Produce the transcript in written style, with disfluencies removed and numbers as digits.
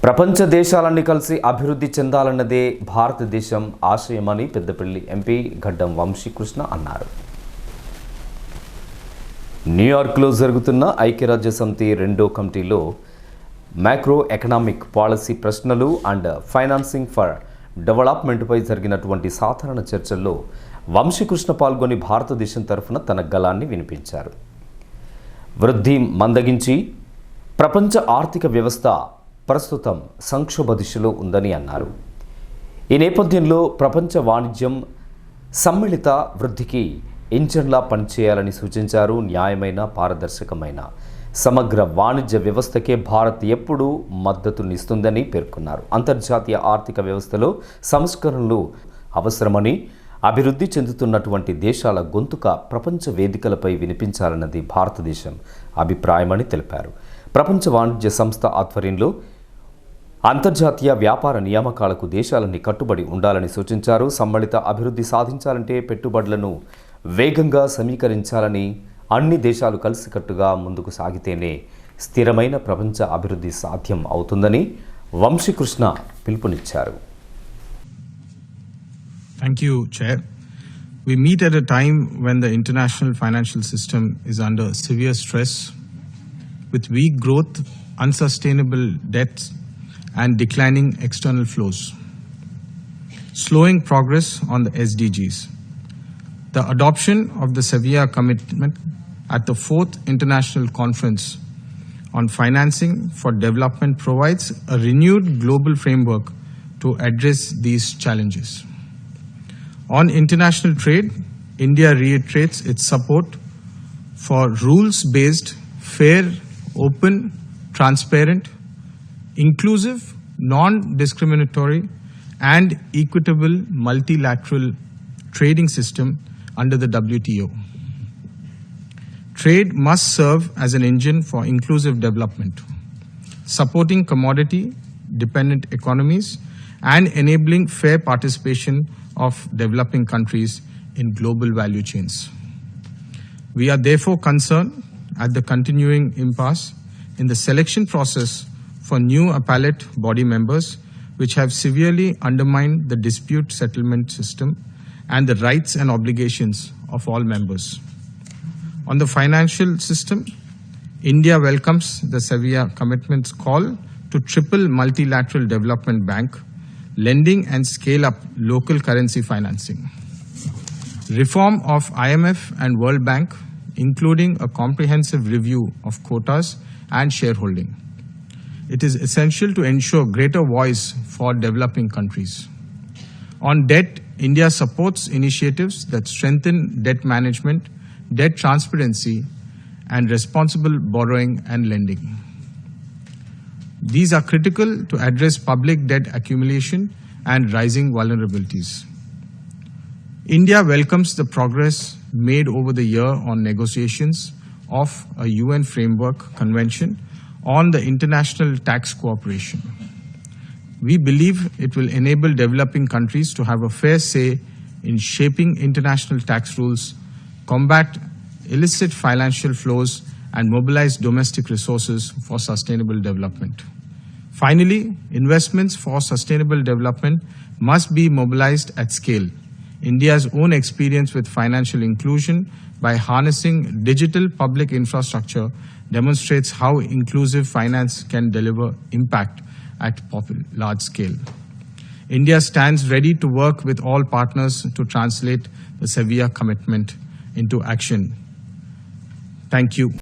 ప్రపంచ దేశాలన్నీ కలిసి అభివృద్ధి చెందాలన్నదే భారతదేశం ఆశయమని పెద్దపల్లి ఎంపీ గడ్డం వంశీకృష్ణ అన్నారు. న్యూయార్క్లో జరుగుతున్న ఐక్యరాజ్యసమితి రెండో కమిటీలో మ్యాక్రో ఎకనామిక్ పాలసీ ప్రశ్నలు అండ్ ఫైనాన్సింగ్ ఫర్ డెవలప్మెంట్పై జరిగినటువంటి సాధారణ చర్చల్లో వంశీకృష్ణ పాల్గొని భారతదేశం తరఫున తన గళాన్ని వినిపించారు. వృద్ధి మందగించి ప్రపంచ ఆర్థిక వ్యవస్థ ప్రస్తుతం సంక్షోభ దిశలో ఉందని అన్నారు. ఈ నేపథ్యంలో ప్రపంచ వాణిజ్యం సమ్మిళిత వృద్ధికి ఇంజన్లా పనిచేయాలని సూచించారు. న్యాయమైన, పారదర్శకమైన సమగ్ర వాణిజ్య వ్యవస్థకే భారత్ ఎప్పుడూ మద్దతునిస్తుందని పేర్కొన్నారు. అంతర్జాతీయ ఆర్థిక వ్యవస్థలో సంస్కరణలు అవసరమని, అభివృద్ధి చెందుతున్నటువంటి దేశాల గొంతుక ప్రపంచ వేదికలపై వినిపించాలన్నది భారతదేశం అభిప్రాయమని తెలిపారు. ప్రపంచ వాణిజ్య సంస్థ ఆధ్వర్యంలో అంతర్జాతీయ వ్యాపార నియామకాలకు దేశాలన్నీ కట్టుబడి ఉండాలని సూచించారు. సమ్మిళిత అభివృద్ధి సాధించాలంటే పెట్టుబడులను వేగంగా సమీకరించాలని, అన్ని దేశాలు కలిసికట్టుగా ముందుకు సాగితేనే స్థిరమైన ప్రపంచ అభివృద్ధి సాధ్యం అవుతుందని వంశీకృష్ణ పిలుపునిచ్చారు. Thank you, Chair. We meet at a time when the international financial system is under severe stress, with weak growth, unsustainable debts, and declining external flows, slowing progress on the SDGs. The adoption of the Sevilla Commitment at the 4th International Conference on Financing for Development provides a renewed global framework to address these challenges. On international trade, India reiterates its support for rules-based, fair, open, transparent, inclusive, non-discriminatory and equitable multilateral trading system under the WTO. Trade must serve as an engine for inclusive development, supporting commodity-dependent economies and enabling fair participation of developing countries in global value chains. We are therefore concerned at the continuing impasse in the selection process for new appellate body members, which have severely undermined the dispute settlement system and the rights and obligations of all members. On the financial system, India welcomes the Sevilla Commitment's call to triple multilateral development bank, lending and scale up local currency financing. Reform of IMF and World Bank, including a comprehensive review of quotas and shareholding. It is essential to ensure greater voice for developing countries. On debt, India supports initiatives that strengthen debt management, debt transparency, and responsible borrowing and lending. These are critical to address public debt accumulation and rising vulnerabilities. India welcomes the progress made over the year on negotiations of a UN Framework Convention on the international tax cooperation. We believe it will enable developing countries to have a fair say in shaping international tax rules, combat illicit financial flows, and mobilize domestic resources for sustainable development. Finally, investments for sustainable development must be mobilized at scale. India's own experience with financial inclusion by harnessing digital public infrastructure demonstrates how inclusive finance can deliver impact at large scale. India stands ready to work with all partners to translate the Sevilla Commitment into action. Thank you.